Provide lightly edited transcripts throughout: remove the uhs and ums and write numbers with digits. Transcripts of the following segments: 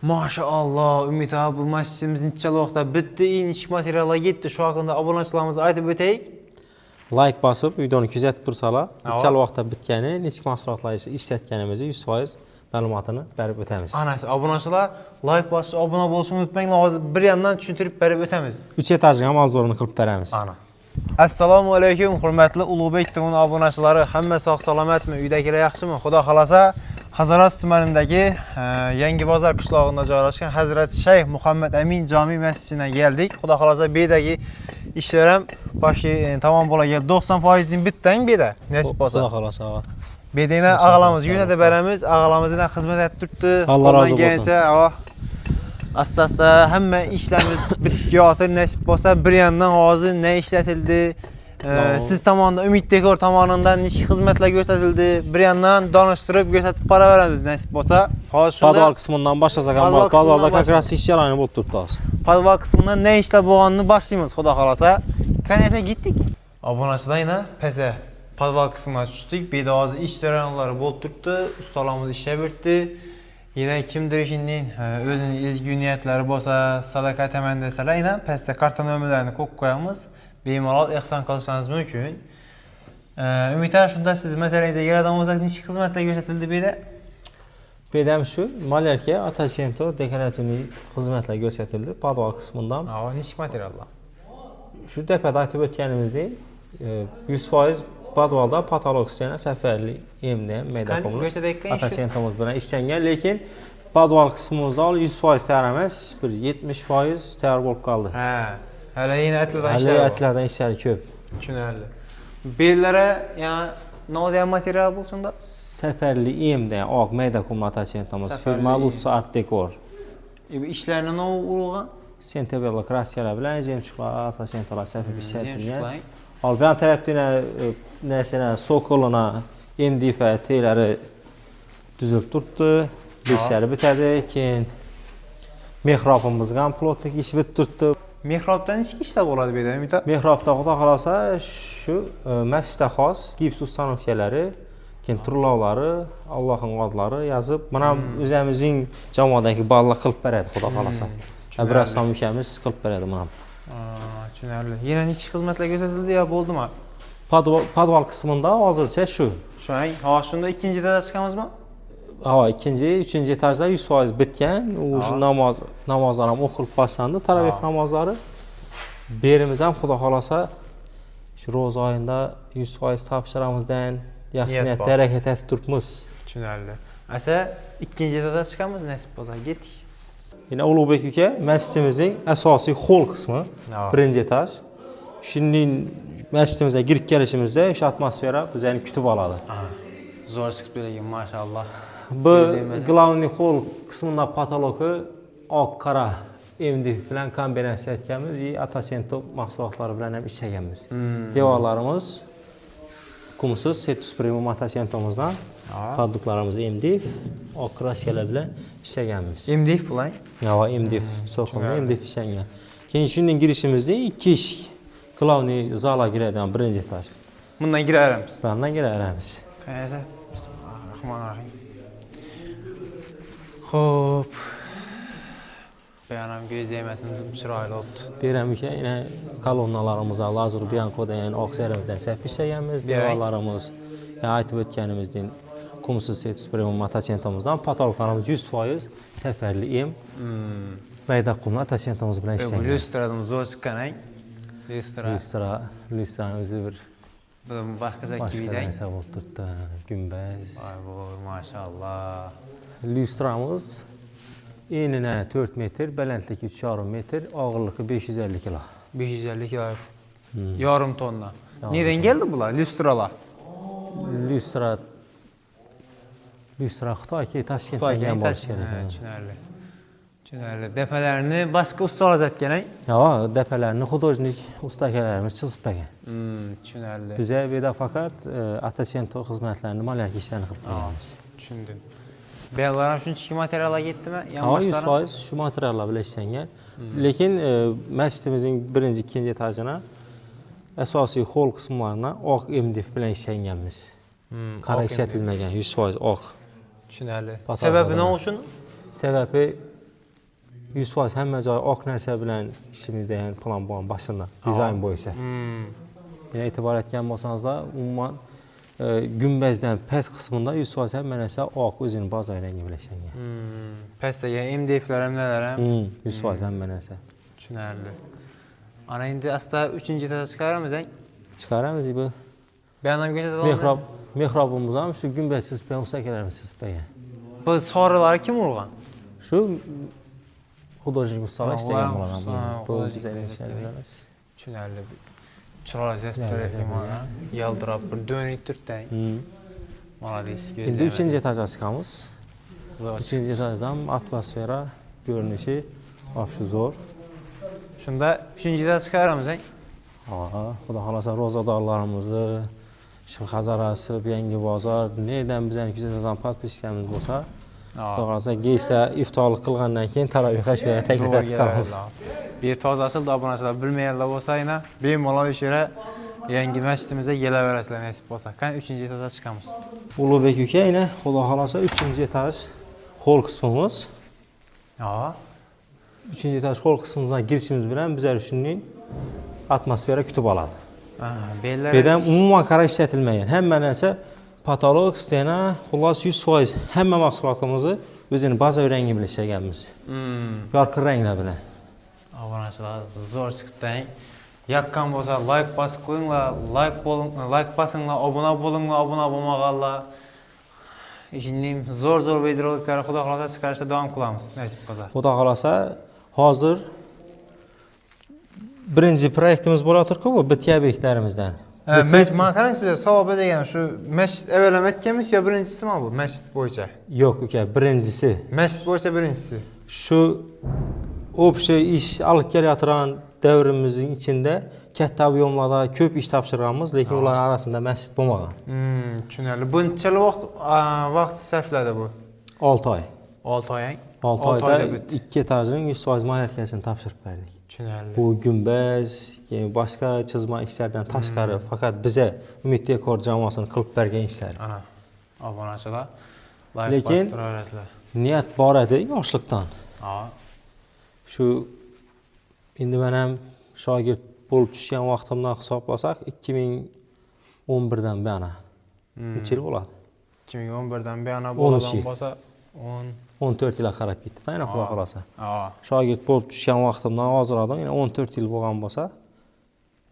Maşallah, Ümit abi bu masjidimiz neçə vaqtda bitdi, inşik materiallar getdi. Şu haqqında abonaçılarımıza aytıb ötəyik. Like basıb videonu küzətib tursala, neçə vaqtda bitkəni, neçə mahsulatlar işlətgənimizi 100% məlumatını verib ötəmiz. Anası, abonaçılar like basıb, abunə olsun unutmayın, lazım bir yandan düşündürüb verib ötəmiz. 3 etajlı amazorunu qılıb verəmiz. Ana. Assalamu alaykum, hörmətli Ulubek TV abonaçıları. Həmmə sağ salamatmı? Üydəkilər yaxşımı? Xuda xalasa Hazaras tümanındakı Yengi Bazar qışlağında joylashgan Hazrat Şeyh Muhammed Emin Cami məscidinə gəldik. Xuda xalasa beydəki işlərəm başı tamam bola gəldi. 90%-in bitdən beydə. Nəsib olsa. Xuda xalasa. Beydəyinə ağalamız, yünə də bərəmiz, ağalamızın xidmət etdirdi. Allah razı olsun. Asta-asta həmmə işlərimiz bitib yatır. Nəsib olsa bir yandan ağzı nə işlətildi? Siz tamamında Ümit Dekor tamamından neçə xidmətlər göstərildi. Bir yandan danışdırıb göstərib para verəmiz nəsib olsa. Padval qismindən başlasaq, padvalda kakras iş yaranı olub tutdaq. Padval qismindən nə işlə boğanını başlayırıq xuda xalasa. Конечно getdik. Abonaçıdan yenə pəsə padval qismına düşdük. Bir də azı iş yaranları bol tutdu. Ustalarımız işə bitdi. Yenə kimdir işinin özünün ezgi niyyətləri bolsa, sadaqət əməndəsələr yenə pəsdə karta nömrələrini qoyamız. Bemalal ehsan qalışlarınız mümkün. Ümidlər şunda siz məsələnizə yaradamızda neçə xidmətlər göstərildi beydə? Beydəm şu, malyarkiyə atasento dekorativli xidmətlər göstərildi padval qismindən. Neçə materiallar? Şu dəfədə aytıb ötkənimizdə 100% padvalda patolog istəyənə səfərli emnə, meydakomlu atasentomuz bilən işlənən. Lakin padval qismimizdə 100% təyər emas, 70% təyər olub qaldı. Hələ yenə ətlərdən işləri köp. Günərli. Bellərə, yəni, nə olmayan material bulsunda? Səfərli emdə, ağ, meydakomlu atasentomuz, firma Lusa Art Dekor. İşlərinə nə olurğan? Sentebello kraskələr bilən, cemçiklar, atasentolar, səfər bir səhətini. Albiyan tərəfdə sokoluna, MDF teyləri düzülüb tutdu. Bilgisayarı bitədi. Mehrabımız qamplotluq iş bitdirdi. Mehrabdan neçə işlər oladı belə? Mehrabda xuda xalasa şu məsciddə xas gips ustanovkaları, turlavları, Allahın adları yazıb. Buna özümüzün cəmadakı balla qılıb verədi xuda xalasa. Biraz samükəmiz qılıb verədi buna. Günərli. Yenə neçə xidmətlə göstərildi ya, oldu mu? Padval qismində hazırca şu. Şu an, şunda ikinci etajda çıxamız mı? İkinci, üçüncü etajda 100% bitkən, namazlarım oxulub başlandı, taravih namazları. Berimizəm xuda xalasa, roz ayında 100% tapşıramızdan, yaxşı niyyətdə hərəkət etib durmuz. Günərli. Əsə, ikinci etajda çıxamız, nəsib olsa, getdik. Yine Ulubekükə məscidimizin əsası xol qismi, birinci etaj. Şimdi məscidimizdə girib gəlişimizdə iş atmosfera bizəni kütüb aladı. Zor çıxıb belə gün, maşallah. Bu qlavni xol qismində patologu ağ, qara, MDF bilən kombinasiya etkəmiz, atasento mahsulatları bilən həm işləyəmiz. Devalarımız kumsuz, Setus Premium atasentomuzdan produktlarımız MDF, ağ kraskələr bilən işləyəmiz. MDF bilən? MDF, sokulunda MDF işləyən. Şimdi girişimizdə iki iş. Qlavni zala girədən birinci etaj. Bundan girərəmiz? Bundan girərəmiz. Bismillahirrahmanirrahim. Hop. Beyanam göz yeyməsiniz çıraylı oldu. Deyirəm ki, yine kolonnalarımıza lazır biankoda, yəni oksiyerimizdən səhv işləyəmiz, devalarımız, aytıb ötkənimizdən kumsuz Setus Premium atasentomuzdan patologlarımız 100% səfərli em, meydakumlu atasentomuz bilən işləyən. Lüstradımız zor çıxqanən. Lüstranın özü bir başqa zəkiviydən. Başqa olub tutdu, günbəz. Ay boy, maşallah. Lüstramız enine 4 metr, beləndəki 3,5 metr, ağırlığı 550 kilo. 550 kilo. Yarım tonna. Nereden geldi bunlar? Lüstralar? Lüstra Xitay ki, Taşkentdən gələn barış gələk. Günərli. Dəfələrini başqa usta alacaq gələk? Dəfələrini xudojnik ustakələrimiz çizib bəgən. Günərli. Bizə bir də fəqət atasento xidmətlərini, malyarki işlərini qılıb bəgənimiz. Düşündüm. Bəyələrəm üçün çiki materiala getdi mi? 100% şu materialla belə işləyən. Lakin məscidimizin birinci, ikinci etajına əsası xol qismlarına ağ MDF bilən işləyənimiz. Qara işlətilməyən 100% ağ. Düşünərli. Səbəbi nə olsun? Səbəbi 100% həmmə joy oq narsa bilan işimizdə, yəni plan bo'lgan başında, dizayn bo'yicha. Yəni e'tibor etgan bo'lsangizlar, umuman gümbezdən pəs qismində 100% həmmə narsa oq, o'zining baza rəngi bilan ishlangan. Pəsdəki MDF-lər nələrəm? 100% həmmə narsa. Tushunarli. Ana endi asta 3-chi etaja chiqaramiz, Chiqaramiz bu. Bu ham ketadi. Mehrobimiz ham shu gumbez chizib, mustaqillarimiz chizib qo'ygan. Bu so'rilari kim urgan? Shu hudojnik ustalar ishlagan bo'lgan. Bu bizning ishlarimiz. Tushunarli. Chiroyli zestlarga mana yaltirab bir dönük turtdang. Молодец. Endi 3-chi etajga chiqamiz. 3-chi etajdan atmosfera ko'rinishi вообще zo'r. Shunda 3-chi etaja chiqaramiz, Xudo xolasa rozadorlarimizni, shu Xazarasi, Yangi bozor, nerdan bizning kuzatuvdan podpiskamiz bo'lsa, xudo xolasa geysa iftorlik qilgandan keyin tarovihga shu yerga taklif etib qolamiz. Bir toza açıldı, obunachilar bilmaganlar bo'lsa, yana bemalol o'sha yerga yangi masjidimizga kelaverasizlar nasib bo'lsa. Qani 3-chi etaja chiqamiz. Ulug'bek uka, yana xudo xolasa 3-chi etaj hol qismimiz. 3-chi etaj hol qismimizdan kirishimiz bilan bizlar shunday atmosfera kutib oladi. Bu yerda umuman qara ishlatilmagan. Hamma narsa patolog, stena, xullas 100% hamma mahsulotimizni o'zining bazaviy rangi bilan ishlaganmiz. Yorqin ranglar bilan. Obunachilar zo'r chiqibdi. Yaqqan bo'lsa like bosib qo'yinglar, like bosinglar, obuna bo'linglar, obuna bo'lmaganlar. Ishning zo'r videoroliklarni xudo xolasa chiqarishda davom qilamiz, nasib qilsa. Xudo xolasa hozir birinchi proyektimiz bo'laturku bu bitgan obyektlarimizdan. Men qarangizlar, savol degan shu masjid evvelam aytganmiz yo birinchisimi bu masjid bo'yicha? Yo'q uka, birinchisi. Masjid bo'yicha birinchisi. Shu общий ish olib kelayotgan davrimizning ichida katta ob'yomlarda ko'p ish topshirganmiz, lekin ular orasida masjid bo'lmagan. Tushunarli. Buncha vaqt sarfladi bu? 6 oy. 6 oy. 6 oyda 2 etajning 100% malikasini topshirib berdik. Tushunarli. Bu gumbaz, boshqa chizma ishlardan tashqari faqat biza Umid Dekor jamoasini qilib bergan ishlar. Ana. Obunachilar lekin niyat bor edi yoshlikdan. Shu endi men ham shogird bo'lib tushgan vaqtimdan hisoblasak 2011dan buyon. Necha yil bo'ladi? 2011dan buyon bo'lgan bo'lsa 14 yilga qarab ketdi, yana xudo xolasa. Shogird bo'lib tushgan vaqtimdan hozirdan yana 14 yil bo'lgan bo'lsa,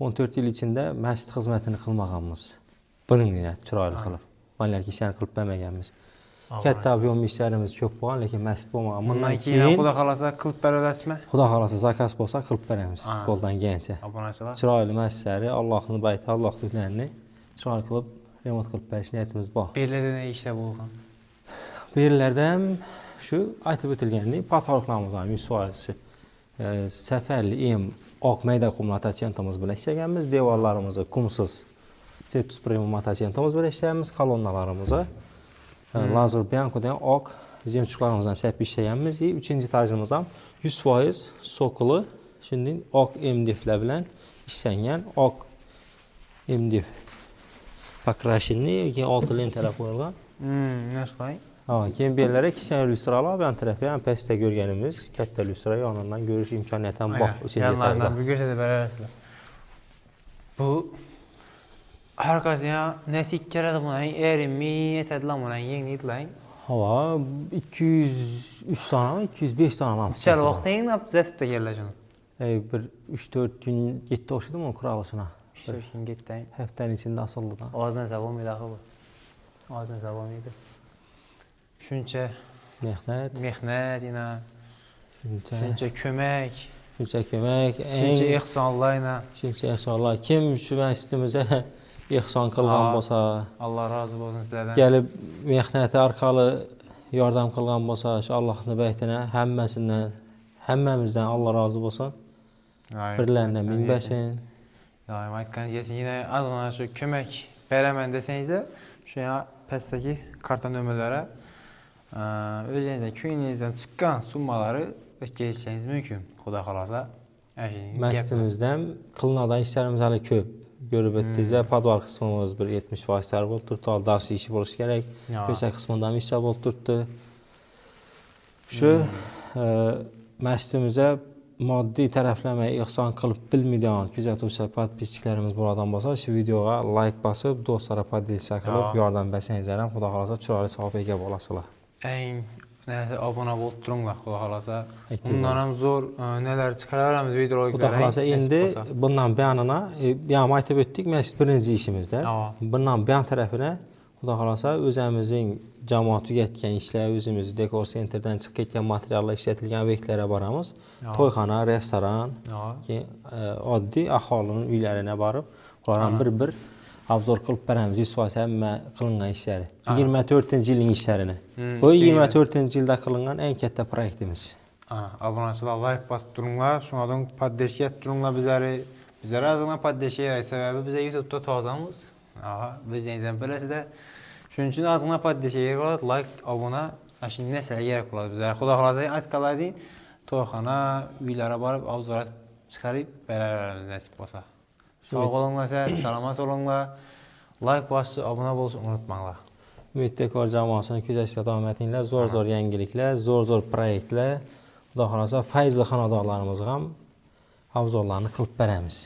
14 yil ichida masjid xizmatini qilmaganmiz. Biringizni chiroyli qilib, mallarga ishlarni qilib bermaganmiz. Katta ob'yom ishlarimiz ko'p bo'lgan, lekin masjid bo'lmagan. Bundan keyin xudo xolasa qilib berasizmi? Xudo xolasa zakaz bo'lsa qilib beramiz, qo'ldan kelgancha. Obunachilar. Chiroyli masjidlari, Allohning bayti, Alloh tuylarini chiroyli qilib remont qilib berish niyatimiz bor. Bu yerlarda ne ishlar bo'lgan? Bu yerlarda ham shu aytib o'tilgandek, patologlarimiz ham 100% safarli oq mayda qum matachentimiz bilan ishlaganmiz, devorlarimizni kumsiz Cetus Premium matachentimiz bilan ishlayapmiz, kolonnalarimizni lazer biankodan oq zemchuqlarimizdan sepib ishlaganmiz. 3-chi etajimiz ham 100% sokuli shunday oq MDFlar bilan ishlangan, oq MDF покрашенный, keyin olti lentalar qo'yilgan. Nashqay? Keyin bu yerlarga kichkina lyustralar, bu tarafga ham pastda ko'rganimiz katta lyustra yonidan ko'rish imkoniyati ham bor 3-chi etajda. Yanlardan bir ko'rsatib berasizlar. Bu arkasına netik keradi buna erimi etadilar buna yengitlar. Hava 203 tane, 205 tane var. Çal vaqt yengilab zəfdə gələcəm. Bir 3-4 gün getdi oxudu mu quralısına? 3-4 gün getdi. Həftənin içində asıldı da. Ağzına zavam idi axı bu. Ağzına zavam idi. Şunca mehnət ina. Şunca kömək. Şunca ihsanlarla. Şunca ihsanlar. Kim şu məscidimizə ihsan qılğan bolsa, Allah razı olsun sizlərdən. Gəlib mehnəti arqalı yardım qılğan bolsa, şu Allahın bəytinə həmməmizdən Allah razı olsun. Birlərindən min bəsin. Daim aytqan gəlsin, yenə azğana şu kömək verəmən desəniz də, şu pəstəki karta nömrələrə özünüzdən, köyünüzdən çıxan summaları ötkəlişsəniz mümkün, xuda xalasa. Məscidimizdən qılınadan işlərimiz hələ köp. Görüb etdiyizə, padvar qismimiz bir 70% tərb olub durdu, darsı işi buluş gərək, köşə qismından işlə olub durdu. Şu Məscidimizə maddi tərəfləməyi ihsan qılıb bilməyən kuzatuvchi podpisçilərimiz buradan bolsa, şu videoya like basıb, dostlara podelitsiya qılıb, yardım bəsəngizlərəm. Xuda xalasa çürəli savab ega bolasılar. Ən nəsə abunə olub durunlar xuda xalasa. Bundan hem zor nələr çıxararımız videoları Xuda xalasa indi bundan bəyanına, yəni aytıb etdik, məscid birinci işimizdə. Bundan bəyan tərəfinə Xuda xalasa özümüzün cəmaatı yetkən işlər, özümüz dekor sentrdən çıxıb getən materiallar işlətilən obyektlərə baramız. Toyxana, restoran ki, addi əhalinin uylarına barıb, onların bir-bir abzor qılıb bərəmiz 100% qılınğan işləri. 24-cü ilin işlərini. Bu 24-cü ildə qılınğan ən katta proyektimiz. Abunəçilər like basıb durunlar, şunlardan poddeşiyə durunlar bizlərə azından poddeşiyə səbəbi bizə YouTube-da tazamız. Biz yeniden böylesi de şunun için azından poddeşiyə qolar, like, abunə, şimdi nəsə gerek olar bizlərə. Xuda xalasa ayt qaladın, toyxana, uylara barıb, avzorat çıxarıb, belə nəsib olsa. Sağ olunlar, salamat olunlar, like basıb, abunə olsun, unutmaqlar. Ümid Dekor cəmasının güzəştə davam etdiklər, zor yeniliklər, zor proyektlər, Xuda xalasa fayızlı xanadaqlarımızın avzorlarını qılıb bərəmiz.